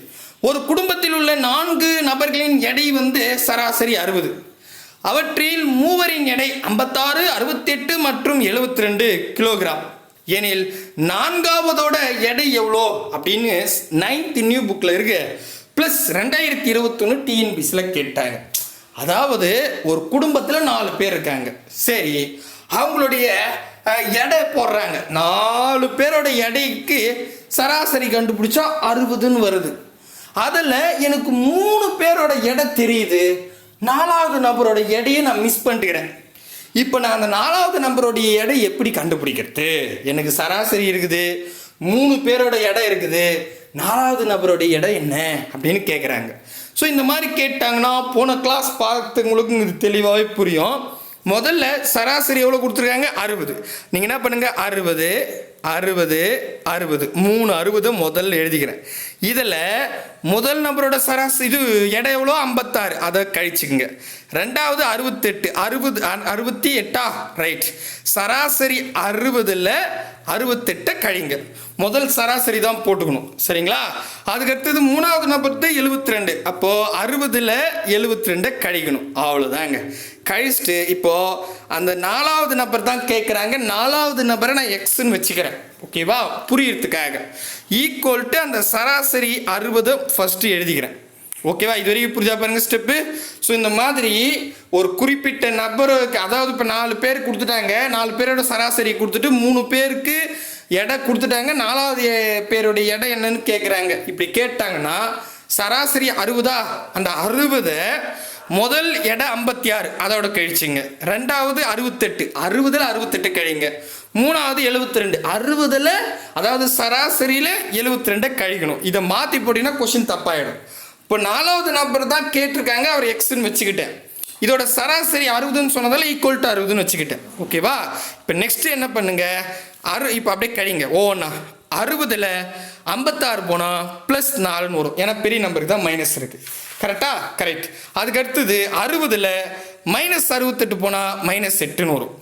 ஒரு குடும்பத்தில் உள்ள 4 நபர்களின் எடை வந்து சராசரி 60. அவற்றில் மூவரின் எடை 56, 68 மற்றும் 72 கிலோகிராம் எனில் 4வதோட எடை எவ்வளோ அப்படின்னு 9th நியூ புக்கில் இருக்கு. ப்ளஸ் 2021 டிஎன்பிசியில் கேட்டாங்க. அதாவது ஒரு குடும்பத்தில் 4 பேர் இருக்காங்க. சரி, அவங்களுடைய எடை போடுறாங்க. 4 பேரோட எடைக்கு சராசரி கண்டுபிடிச்சா 60ன்னு வருது. அதில் எனக்கு 3 பேரோட எடை தெரியுது, 4வது நபரோட எடையை நான் மிஸ் பண்ணிக்கிறேன். இப்போ நான் அந்த 4வது நம்பருடைய எடை எப்படி கண்டுபிடிக்கிறது? எனக்கு சராசரி இருக்குது, 3 பேரோட எடை இருக்குது, 4வது நபருடைய எடை என்ன அப்படின்னு கேட்குறாங்க. ஸோ இந்த மாதிரி கேட்டாங்கன்னா போன கிளாஸ் பார்த்தவங்களுக்கு இது தெளிவாகவே புரியும். முதல்ல சராசரி எவ்வளோ கொடுத்துருக்காங்க? 60. நீங்கள் என்ன பண்ணுங்கள், 60 60 60 3 60 முதல்ல எழுதிக்கிறேன். இதில் முதல் நபரோட சராசரி இது எடை எவ்வளோ? 56, அதை கழிச்சுக்குங்க. 2வது 68, 68 ரைட். சராசரி 60ல் 68 கழிங்க. முதல் சராசரி தான் போட்டுக்கணும், சரிங்களா? அதுக்கடுத்தது 3வது நபர் 72, அப்போது 60ல் 72 கழிக்கணும். அவ்வளோதாங்க. கழிச்சுட்டு இப்போது அந்த 4வது நபர் தான் கேட்குறாங்க. 4வது நபரை நான் எக்ஸ்ன்னு வச்சுக்கிறேன், ஓகேவா, புரியறதுக்காக. ஈக்குவல் டு அந்த சராசரி 60 ஃபஸ்ட்டு எழுதிக்கிறேன், ஓகேவா? இது வரைக்கும் புரிஞ்சா பாருங்க ஸ்டெப்பு. ஸோ இந்த மாதிரி ஒரு குறிப்பிட்ட நபருக்கு, அதாவது இப்போ 4 பேர் கொடுத்துட்டாங்க, 4 பேரோட சராசரி கொடுத்துட்டு 3 பேருக்கு எடை கொடுத்துட்டாங்க, 4வது பேருடைய எடை என்னன்னு கேட்குறாங்க. இப்படி கேட்டாங்கன்னா சராசரி 60, அந்த 60 முதல் எடை 56, அதோட கழிச்சுங்க. 2வது 68, 60ல் 68 கழிங்க. 3வது 72, 60ல் அதாவது சராசரியில் 72 கழிக்கணும். இதை மாற்றி போட்டிங்கன்னா கொஷின் தப்பாயிடும். இப்போ 4வது நம்பர் தான் கேட்டிருக்காங்க, அவர் எக்ஸ்ன்னு வச்சுக்கிட்டேன். இதோட சராசரி 60ன்னு சொன்னதால் ஈக்குவல் டு 60ன்னு வச்சுக்கிட்டேன், ஓகேவா? இப்போ நெக்ஸ்ட்டு என்ன பண்ணுங்க, இப்போ அப்படியே கழிங்க ஒவ்வொன்றா. 60ல் 56 போனால் ப்ளஸ் 4ன்னு வரும், ஏன்னா பெரிய நம்பருக்கு தான் மைனஸ் இருக்குது. கரெக்டா? கரெக்ட். அதுக்கு அடுத்தது 60ல் மைனஸ் 68 போனால் மைனஸ் 8ன்னு வரும்.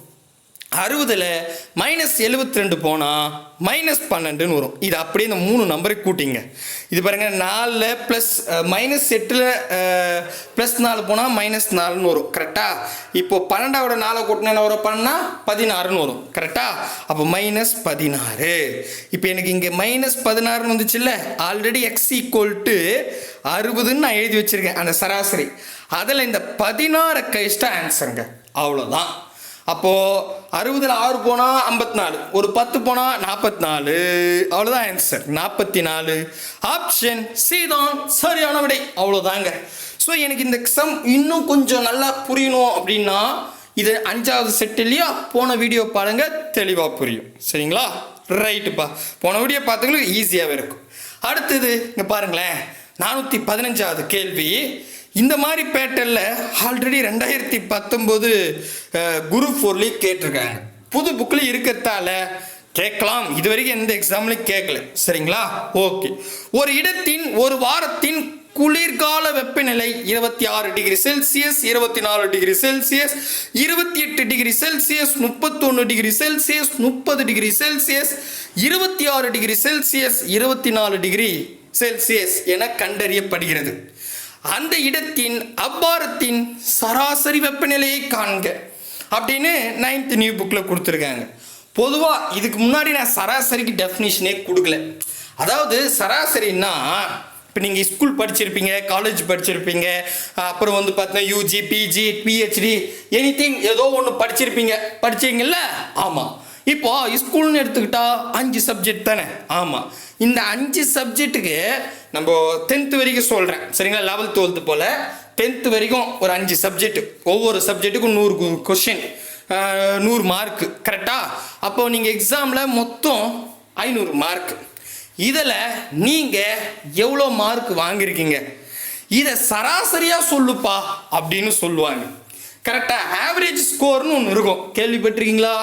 60ல் மைனஸ் 72 போனால் மைனஸ் 12ன்னு வரும். இது அப்படியே இந்த 3 நம்பரை கூட்டிங்க. இது பாருங்கள், 4ல் ப்ளஸ் மைனஸ் 8ல் ப்ளஸ் 4 போனால் மைனஸ் 4ன்னு வரும். கரெக்டாக? இப்போ 12ஓட 4 கூட்டினா என்ன வரும்? பண்ணால் 16ன்னு வரும். கரெக்டாக? அப்போ மைனஸ் 16. இப்போ எனக்கு இங்கே மைனஸ் 16ன்னு வந்துச்சு இல்லை? ஆல்ரெடி எக்ஸ் ஈக்குவல் டு 60ன்னு நான் எழுதி வச்சுருக்கேன் அந்த சராசரி. அதில் இந்த 16 கழிச்சிட்டா ஆன்சருங்க, அவ்வளோதான். அப்போது 60ல் 6 போனால் 54, ஒரு 10 போனால் 44, அவ்வளோதான் ஆன்சர் 44. ஆப்ஷன் சி தான் சரியான விடை, அவ்வளோதாங்க. ஸோ எனக்கு இந்த சம் இன்னும் கொஞ்சம் நல்லா புரியணும் அப்படின்னா இது 5வது செட் இல்லையா, போன வீடியோ பாருங்க, தெளிவாக புரியும். சரிங்களா? ரைட்டுப்பா, போன வீடியோ பார்த்துங்களுக்கு ஈஸியாகவே இருக்கும். அடுத்தது இங்கே பாருங்களேன், 415வது கேள்வி. இந்த மாதிரி பேட்டர்ல ஆல்ரெடி 2019 குரூப் 4 கேட்டிருக்காங்க. புது புக்கில் இருக்கிறதால கேட்கலாம், இது வரைக்கும் எந்த எக்ஸாம்லையும் கேட்கல. சரிங்களா? ஓகே. ஒரு இடத்தின் ஒரு வாரத்தின் குளிர்கால வெப்பநிலை 26 degree Celsius, 24 degree Celsius, 28 degree Celsius, 31 degree Celsius, 30 degree Celsius, 26 degree Celsius, 24 degree Celsius என கண்டறியப்படுகிறது. அந்த இடத்தின் அவ்வாரத்தின் சராசரி வெப்பநிலையை காண்க அப்படின்னு 9th நியூ புக்கில் கொடுத்துருக்காங்க. பொதுவாக இதுக்கு முன்னாடி நான் சராசரிக்கு டெஃபினிஷனே கொடுக்கல. அதாவது சராசரின்னா இப்போ நீங்கள் ஸ்கூல் படிச்சிருப்பீங்க, காலேஜ் படிச்சிருப்பீங்க, அப்புறம் வந்து பார்த்தீங்கன்னா யூஜி, பிஜி, பிஹெச்டி, எனிதிங் ஏதோ ஒன்று படிச்சீங்கல்ல? ஆமாம். இப்போ ஸ்கூல்னு எடுத்துக்கிட்டா 5 சப்ஜெக்ட் தானே? ஆமாம். இந்த 5 சப்ஜெக்ட்டுக்கு நம்ம 10th வரைக்கும் சொல்கிறேன். சரிங்களா? 11th 12th போல் 10th வரைக்கும் ஒரு 5 சப்ஜெக்ட், ஒவ்வொரு சப்ஜெக்ட்டுக்கும் 100 கொஷின், 100 மார்க்கு. கரெக்டாக? அப்போது நீங்கள் எக்ஸாமில் மொத்தம் 500 மார்க். இதில் நீங்கள் எவ்வளோ மார்க் வாங்கியிருக்கீங்க, இதை சராசரியாக சொல்லுப்பா அப்படின்னு சொல்லுவாங்க. கரெக்டாக? ஆவரேஜ் ஸ்கோர்னு ஒன்று இருக்கும், கேள்விப்பட்டிருக்கீங்களா?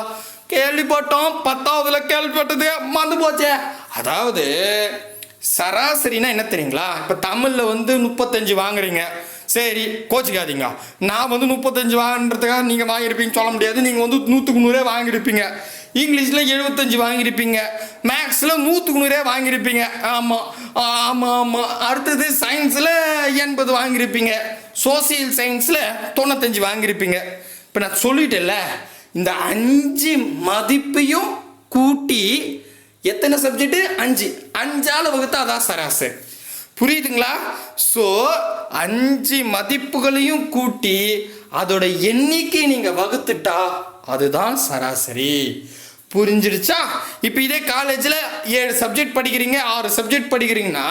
கேள்விப்பட்டோம், 10வதுல கேள்விப்பட்டது மறந்து போச்சே. அதாவது சராசரினா என்ன தெரியுங்களா? இப்போ தமிழில் வந்து 35 வாங்குறீங்க, சரி கோச்சிக்காதீங்க, நான் வந்து 35 வாங்குறதுக்காக நீங்கள் வாங்கியிருப்பீங்கன்னு சொல்ல முடியாது. நீங்கள் வந்து 100க்கு 100 வாங்கியிருப்பீங்க. இங்கிலீஷில் 75 வாங்கியிருப்பீங்க, மேக்ஸில் 100க்கு 100 வாங்கியிருப்பீங்க. ஆமாம் ஆமாம் ஆமாம். அடுத்தது சயின்ஸில் 80 வாங்கியிருப்பீங்க, சோசியல் சயின்ஸில் 95 வாங்கியிருப்பீங்க. இப்போ நான் சொல்லிட்டேன்ல, இந்த 5 மதிப்பையும் கூட்டி எத்தனை சப்ஜெக்ட்? 5, 5ஆல் வகுத்தா அதான் சராசரி. புரியுதுங்களா? ஸோ 5 மதிப்புகளையும் கூட்டி அதோட எண்ணிக்கை நீங்கள் வகுத்துட்டா அதுதான் சராசரி. புரிஞ்சிடுச்சா? இப்போ இதே காலேஜில் 7 சப்ஜெக்ட் படிக்கிறீங்க, 6 சப்ஜெக்ட் படிக்கிறீங்கன்னா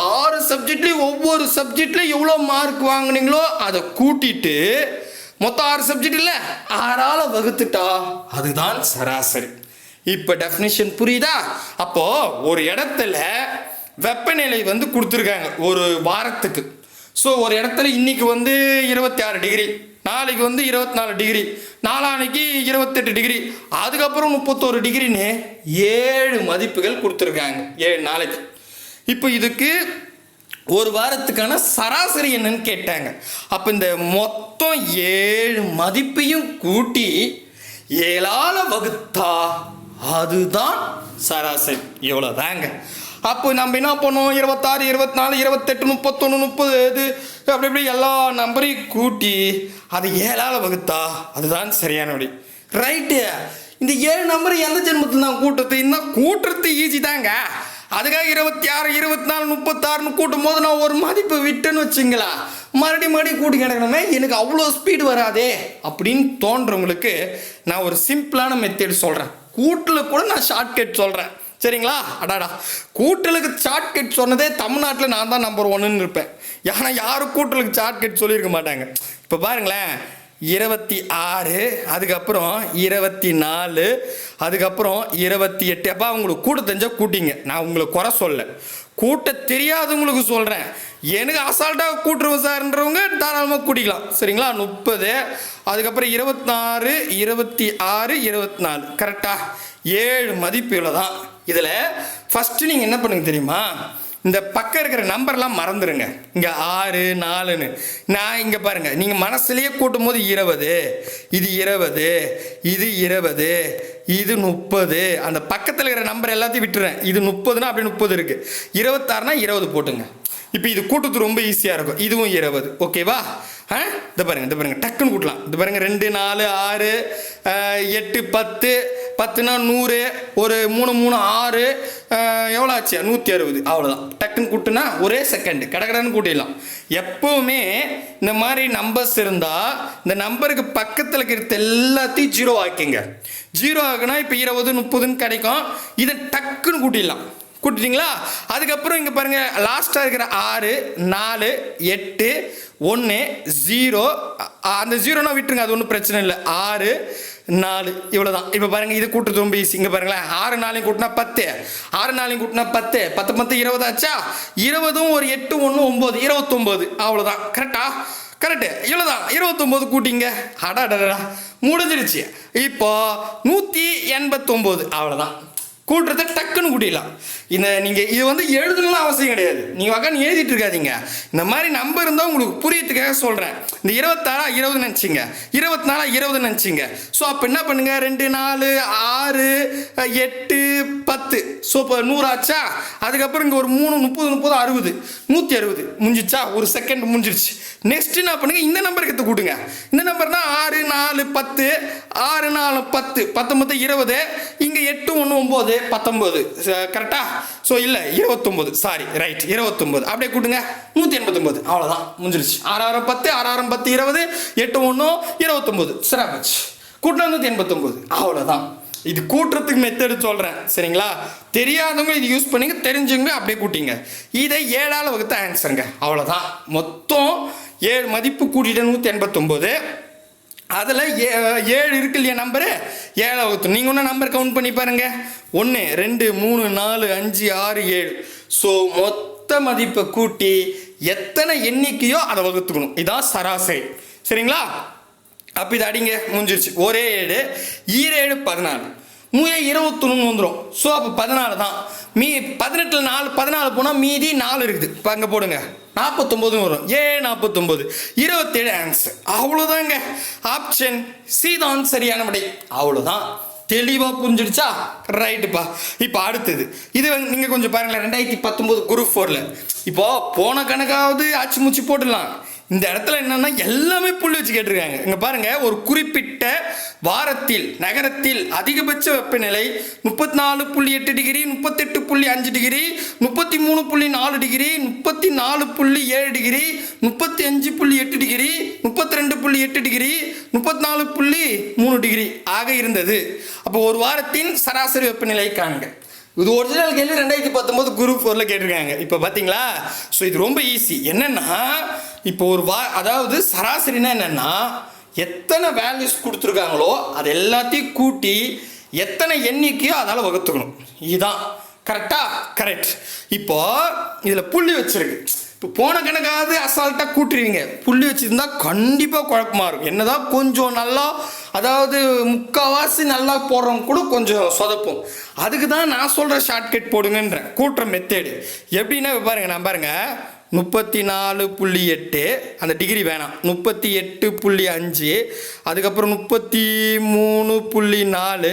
6 சப்ஜெக்ட்லேயும் ஒவ்வொரு சப்ஜெக்ட்லேயும் எவ்வளோ மார்க் வாங்கினீங்களோ அதை கூட்டிட்டு மொத்தம் 6 சப்ஜெக்ட் இல்லை 6ஆல் வகுத்துட்டா அதுதான் சராசரி. இப்போ டெஃபினிஷன் புரியுதா? அப்போ ஒரு இடத்துல வெப்பநிலை வந்து கொடுத்துருக்காங்க ஒரு வாரத்துக்கு. ஸோ ஒரு இடத்துல இன்னைக்கு வந்து 26 டிகிரி, நாளைக்கு வந்து 24 டிகிரி, நாளானைக்கு 28 டிகிரி, அதுக்கப்புறம் 31 டிகிரின்னு 7 மதிப்புகள் கொடுத்துருக்காங்க 7 நாளைக்கு. இப்போ இதுக்கு ஒரு வாரத்துக்கான சராசரி என்னன்னு கேட்டாங்க. அப்போ இந்த மொத்தம் 7 மதிப்பையும் கூட்டி 7ஆல் வகுத்தா அதுதான் சராசரி. இவ்வளோதாங்க. அப்போ நம்ம என்ன பண்ணோம்? 26, 24, 28, 31, 30 அப்படி இப்படி எல்லா நம்பரையும் கூட்டி அது 7ஆல் வகுத்தா அதுதான் சரியான விடை. ரைட்டு. இந்த 7 நம்பரை எந்த ஜென்மத்தில் தான் கூட்டுறது? இன்னும் கூட்டுறது ஈஸி தாங்க. அதுக்காக 26, 24, 36ன்னு கூட்டும் போது நான் ஒரு மதிப்பு விட்டுன்னு வச்சுங்களா, மறுபடியும் கூட்டி கிடக்கணுமே, எனக்கு அவ்வளோ ஸ்பீடு வராதே அப்படின்னு தோன்றவங்களுக்கு நான் ஒரு சிம்பிளான மெத்தட் சொல்கிறேன். கூட்டில் கூட நான் ஷார்ட்கட் சொல்கிறேன். சரிங்களா? அடாடா, கூட்டலுக்கு ஷார்ட்கட் சொன்னதே தமிழ்நாட்டில் நான் தான் நம்பர் 1ன்னு இருப்பேன். ஏன்னா யாரும் கூட்டலுக்கு ஷார்ட்கட் சொல்லியிருக்க மாட்டாங்க. இப்போ பாருங்களேன், 26, அதுக்கப்புறம் 24, அதுக்கப்புறம் 28. அப்போ உங்களுக்கு கூட்ட தெரிஞ்சால் கூட்டிங்க, நான் உங்களுக்கு குறை சொல்ல, கூட்ட தெரியாதவங்களுக்கு சொல்கிறேன். எனக்கு அசால்ட்டாக கூட்டுருவோம் சார்ன்றவங்க தாராளமாக கூட்டிக்கலாம். சரிங்களா? 30, அதுக்கப்புறம் 26, 26, 24. கரெக்டாக 7 மதிப்புகளை தான். இதில் ஃபஸ்ட்டு நீங்கள் என்ன பண்ணுங்க தெரியுமா? இந்த பக்கம் இருக்கிற நம்பர்லாம் மறந்துடுங்க. இங்கே 6, 4ன்னு நான் இங்கே பாருங்கள், நீங்கள் மனசுலேயே கூட்டும் போது 20, இது 20, இது 20, இது 30, அந்த பக்கத்தில் இருக்கிற நம்பர் எல்லாத்தையும் விட்டுறேன். இது 30னா அப்படியே 30 இருக்குது, 26னா 20 போட்டுங்க. இப்போ இது கூட்டத்து ரொம்ப ஈஸியாக இருக்கும். இதுவும் 20. ஓகேவா? இதை பாருங்க டக்குன்னு கூட்டலாம். இது பாருங்க 2, 4, 6, 8, 10, 10னா 100, ஒரு 3, 3, 6, எவ்வளோ ஆச்சு? 160. அவ்வளோதான். டக்குன்னு கூட்டுனா ஒரே செகண்ட் கடகடன்னு கூட்டிடலாம். எப்பவுமே இந்த மாதிரி நம்பர்ஸ் இருந்தால் இந்த நம்பருக்கு பக்கத்தில் இருக்கிறது எல்லாத்தையும் ஜீரோ ஆக்கிங்க. ஜீரோ ஆகுனா இப்போ 20 30ன்னு கிடைக்கும். இதை டக்குன்னு கூட்டிடலாம். கூட்டிட்டீங்களா? அதுக்கப்புறம் இங்கே பாருங்கள், லாஸ்ட்டாக இருக்கிற 6 4 8 1 0, அந்த 0னா விட்டுருங்க, அது ஒன்றும் பிரச்சனை இல்லை. 6 4 இவ்வளோதான். இப்போ பாருங்கள், இது கூட்டுறது ரொம்ப ஈஸி. இங்கே பாருங்களேன், 6 4 கூட்டினா 10, 6 4 கூட்டினா 10, 10 10 20 ஆச்சா? 20ம் ஒரு 8 1 9 29, அவ்வளோதான். கரெக்டா? கரெக்டு. இவ்வளோதான். 29 கூட்டிங்க. அடாடா முடிஞ்சிருச்சு. இப்போ 189, அவ்வளோதான். கூட்டுறதை டக்குன்னு கூட்டிடலாம். நீங்கள் இது வந்து எழுதணும்னு அவசியம் கிடையாது. நீங்கள் உட்காந்து எழுதிட்டு இருக்காதீங்க. இந்த மாதிரி நம்பர் இருந்தால் உங்களுக்கு புரியறதுக்காக சொல்கிறேன். இந்த 26 20 நினச்சிங்க, 24 20 நினச்சிங்க. ஸோ அப்போ என்ன பண்ணுங்க, 2 4 6 8 10, ஸோ இப்போ 100 ஆச்சா? அதுக்கப்புறம் இங்கே ஒரு 3 30 30 60 160 முடிஞ்சிச்சா? ஒரு செகண்ட் முடிஞ்சிருச்சு. நெக்ஸ்ட் என்ன பண்ணுங்க, இந்த நம்பருக்கு எடுத்து கூட்டுங்க. இந்த நம்பர்னா 6 4 10, 6 4 10, 19 20, இங்கே 8 1 9 19, கரெக்டா? ஸோ இல்லை 29, சாரி, ரைட், 29 அப்படியே கூட்டுங்க. 189, அவ்வளோதான், முடிஞ்சிருச்சு. 6 6 10, 6 6 10 20, 8 1 29, சிராபச்சு கூட்டினா 189, அவ்வளோதான். இது கூட்டுறதுக்கு மெத்தடு சொல்கிறேன், சரிங்களா? தெரியாதவங்க இது யூஸ் பண்ணிங்க, தெரிஞ்சவங்க அப்படியே கூட்டிங்க. இதை 7ஆல் வகுத்த ஆன்சருங்க, அவ்வளோதான். மொத்தம் 7 மதிப்பு கூட்டிட்டு 189. அதில் 7 இருக்கு இல்லையா நம்பரு, 7 வகுத்து. நீங்கள் ஒன்றும் நம்பர் கவுண்ட் பண்ணி பாருங்க. 1 2 3 4 5 6 7. ஸோ மொத்த மதிப்பை கூட்டி எத்தனை எண்ணிக்கையோ அதை வகுத்துக்கணும். இதான் சராசரி, சரிங்களா? அப்போ இது அடிங்க, முடிஞ்சிருச்சு. ஒரே 7 7 14, 21 வந்துடும். ஸோ அப்போ 14 தான். 18ல் 4 14 போனால் மீதி 4 இருக்குது. இப்போ அங்கே போடுங்க, 49 வரும். 49 27 ஆன்சர். அவ்வளோதாங்க. ஆப்ஷன் சி தான் சரியான விடை. அவ்வளோதான். தெளிவாக புரிஞ்சிடுச்சா? ரைட்டுப்பா. இப்போ அடுத்தது இது நீங்கள் கொஞ்சம் பாருங்களேன். 2019 குரூப் 4ல் இப்போ போன கணக்காவது ஆச்சு மூச்சு போட்டுடலாம். இந்த இடத்துல என்னன்னா எல்லாமே புள்ளி வச்சு கேட்டிருக்காங்க. இங்க பாருங்க, ஒரு குறிப்பிட்ட வாரத்தில் நகரத்தில் அதிகபட்ச வெப்பநிலை 34.8 degree, 38.5 degree, 33.4 degree, 34.7 degree, 35.8 degree, 32.8 degree, 34.3 degree ஆக இருந்தது. அப்போ ஒரு வாரத்தின் சராசரி வெப்பநிலை காண்க. இது ஒரிஜினல் கேள்வி 2019 குரூப் 4ல் கேட்டிருக்காங்க. இப்போ பார்த்தீங்களா? ஸோ இது ரொம்ப ஈஸி. என்னென்னா, இப்போ ஒரு அதாவது சராசரினா என்னென்னா, எத்தனை வேல்யூஸ் கொடுத்துருக்காங்களோ அது எல்லாத்தையும் கூட்டி எத்தனை எண்ணிக்கையோ அதால் வகுத்துக்கணும். இதுதான் கரெக்டா? கரெக்ட். இப்போ இதில் புள்ளி வச்சிருக்கு. இப்போ போன கணக்காவது அசால்ட்டாக கூட்டுருவீங்க. புள்ளி வச்சுருந்தா கண்டிப்பாக குழப்பமாக இருக்கும். என்னதான் கொஞ்சம் நல்லா, அதாவது முக்கால்வாசி நல்லா போடுறவங்க கூட கொஞ்சம் சொதப்போம். அதுக்கு தான் நான் சொல்கிற ஷார்ட்கட் போடுங்கன்றேன். கூட்டுற மெத்தேடு எப்படின்னா பாருங்கள், நான் பாருங்கள் 34.8, அந்த டிகிரி வேணாம், 38.5, அதுக்கப்புறம் 33.4,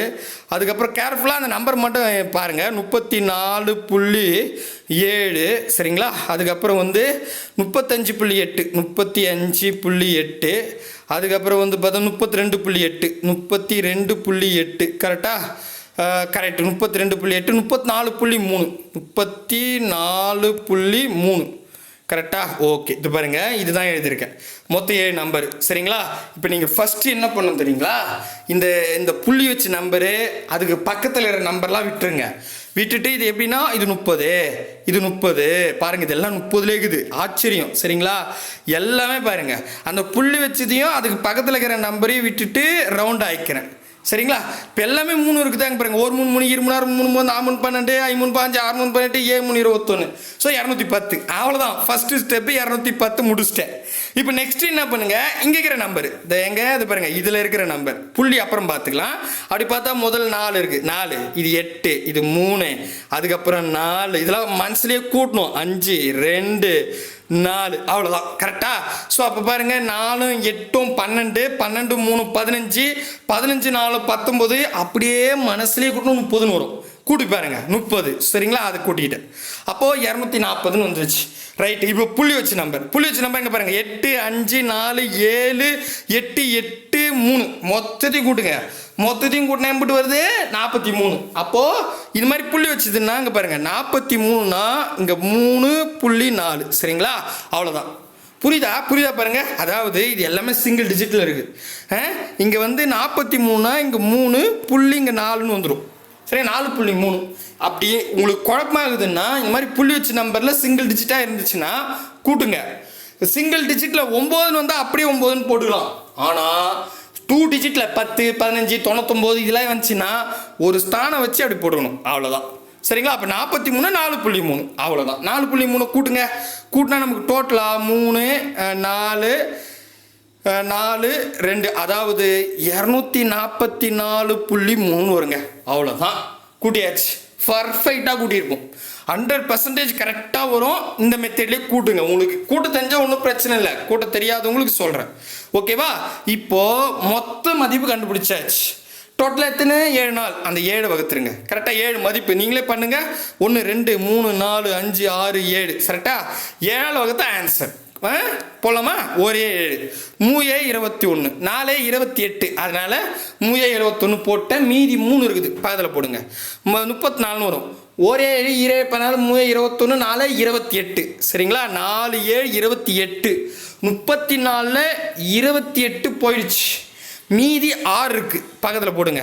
அதுக்கப்புறம் கேர்ஃபுல்லாக அந்த நம்பர் மட்டும் பாருங்கள், 34.7, சரிங்களா? அதுக்கப்புறம் வந்து 35.8, 35.8, அதுக்கப்புறம் வந்து பார்த்தா 32.8, 32.8, கரெக்டாக? கரெக்ட். 32.8, 34.3, 34.3, கரெக்டாக? ஓகே. இது பாருங்கள், இதுதான் எழுதியிருக்கேன். மொத்தம் 7 நம்பர், சரிங்களா? இப்போ நீங்கள் ஃபஸ்ட்டு என்ன பண்ணணும் தெரியுங்களா? இந்த புள்ளி வச்சு நம்பரு, அதுக்கு பக்கத்தில் இருக்கிற நம்பர்லாம் விட்டுருங்க. விட்டுட்டு இது எப்படின்னா, இது 30, இது 30, பாருங்கள், இதெல்லாம் 30லே இருக்குது. ஆச்சரியம், சரிங்களா? எல்லாமே பாருங்கள், அந்த புள்ளி வச்சதையும் அதுக்கு பக்கத்தில் இருக்கிற நம்பரையும் விட்டுட்டு ரவுண்ட் ஆகிக்கிறேன், சரிங்களா? இப்போ எல்லாமே 3 இருக்குதாங்க பாருங்க. 1 3 3 2 3 6 3 3 4 12 5 3 5 6 3 18 7 3 21. ஸோ 210. அவ்வளோதான். ஃபஸ்ட்டு ஸ்டெப்பு 210 முடிச்சிட்டேன். இப்போ நெக்ஸ்ட் என்ன பண்ணுங்க, இங்கே இருக்கிற நம்பர் எங்க இது பாருங்க, இதில் இருக்கிற நம்பர் புள்ளி அப்புறம் பார்த்துக்கலாம். அப்படி பார்த்தா முதல் 4 இருக்குது, 4, இது 8, இது 3, அதுக்கப்புறம் 4, இதெல்லாம் மனசுலேயே கூட்டணும். 5 2 4, அவ்வளோதான். கரெக்டா? ஸோ அப்போ பாருங்கள், 4 8 12, 12 3 15, 15 4 19, அப்படியே மனசுலேயே கூட்டணும் 30ன்னு வரும். கூட்டி பாருங்க 30, சரிங்களா? அதை கூட்டிக்கிட்டேன். அப்போது 240ன்னு வந்துருச்சு. ரைட். இப்போ புள்ளி வச்சு நம்பர் இங்கே பாருங்கள், 8 5 4 7 8 8 3, மொத்தத்தையும் கூட்டுங்க. மொத்தத்தையும் கூட்டினா எம்பிட்டு வருது? 43. அப்போது இது மாதிரி புள்ளி வச்சுதுன்னா இங்கே பாருங்கள், 43னா இங்கே 3.4, சரிங்களா? அவ்வளோதான். புரியுதா பாருங்க. அதாவது இது எல்லாமே சிங்கிள் டிஜிட்டில் இருக்குது. இங்கே வந்து 43, இங்கே 3 புள்ளி இங்கே 4ன்னு வந்துடும். சரி, 4.3. அப்படி உங்களுக்கு குழப்பமாகுதுன்னா இந்த மாதிரி புள்ளி வச்ச நம்பரில் சிங்கிள் டிஜிட்டாக இருந்துச்சுன்னா கூட்டுங்க. சிங்கிள் டிஜிட்டில் 9ன்னு வந்தால் அப்படியே 9ன்னு போட்டுக்கலாம். ஆனால் 2 டிஜிட்டில் 10, 15, 99 இதெல்லாம் வந்துச்சுன்னா ஒரு ஸ்தானம் வச்சு அப்படி போட்டுக்கணும். அவ்வளோதான். சரிங்களா? அப்போ 43, 4.3 அவ்வளோதான். 4.3 கூட்டுங்க. கூட்டினா நமக்கு டோட்டலாக 3, 4, 4, 2 அதாவது 244.3 வருங்க. அவ்வளோதான், கூட்டியாச்சு. பர்ஃபெக்டாக கூட்டியிருக்கும். 100% கரெக்டாக வரும். இந்த மெத்தட்லேயே கூட்டுங்க. உங்களுக்கு கூட்ட தெரிஞ்சால் ஒன்றும் பிரச்சனை இல்லை, கூட்ட தெரியாதவங்களுக்கு சொல்கிறேன். ஓகேவா? இப்போது மொத்த மதிப்பு கண்டுபிடிச்சாச்சு. டோட்டலாக எத்தனை? 7 நாள். அந்த 7 வகுத்துருங்க. கரெக்டாக 7 மதிப்பு நீங்களே பண்ணுங்கள். 1, 2, 3, 4, 5, 6, 7. கரெக்டாக 7 வகுத்த ஆன்சர் போலாமா? ஒரே 7 3 21 4 28. அதனால 3 21 போட்டேன். மீதி 3 இருக்குது, பக்கத்தில் போடுங்க. 34 வரும். ஒரே 7 14 3 21 4 28. சரிங்களா? 4 7 28. 34ல் 28 போயிடுச்சு. மீதி 6 இருக்குது, பக்கத்தில் போடுங்க.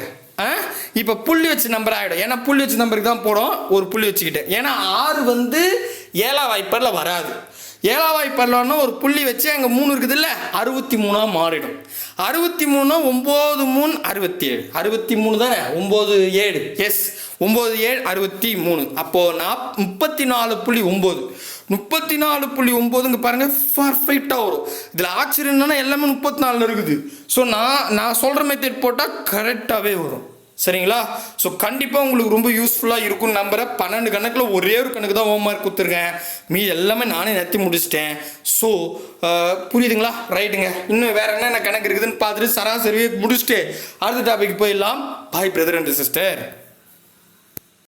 இப்போ புள்ளி வச்ச நம்பர் ஆகிடும். ஏன்னா புள்ளி வச்ச நம்பருக்கு தான் போடும். ஒரு புள்ளி வச்சுக்கிட்டு, ஏன்னா 6 வந்து 7ஆம் வாய்ப்பாடில் வராது. 7ஆம் வாய்ப்பாடில்னா ஒரு புள்ளி வச்சு அங்கே 3 இருக்குது இல்லை, 63 மாறிடும். 63 9 3 67. 63 தானே? 9 7. எஸ், 9 7 63. அப்போது 34.9. 34.9 பாருங்க, பர்ஃபெக்டாக வரும். இதில் ஆச்சரியம் என்னன்னா எல்லாமே 34 இருக்குது. ஸோ நான் சொல்கிற மெத்தட் போட்டால் கரெக்டாகவே வரும். சரிங்களா? ஸோ கண்டிப்பாக உங்களுக்கு ரொம்ப யூஸ்ஃபுல்லாக இருக்கும்னு நம்புகிறேன். 12 கணக்கில் ஒரே ஒரு கணக்கு தான் ஹோம் மார்க் கொடுத்துருக்கேன். மீது எல்லாமே நானே நடத்தி முடிச்சிட்டேன். ஸோ புரியுதுங்களா? ரைட்டுங்க. இன்னும் வேறு என்னென்ன கணக்கு இருக்குதுன்னு பார்த்துட்டு சராசரியை முடிச்சுட்டு அடுத்த டாபிக் போயிடலாம். பாய் பிரதர் அண்ட் சிஸ்டர்.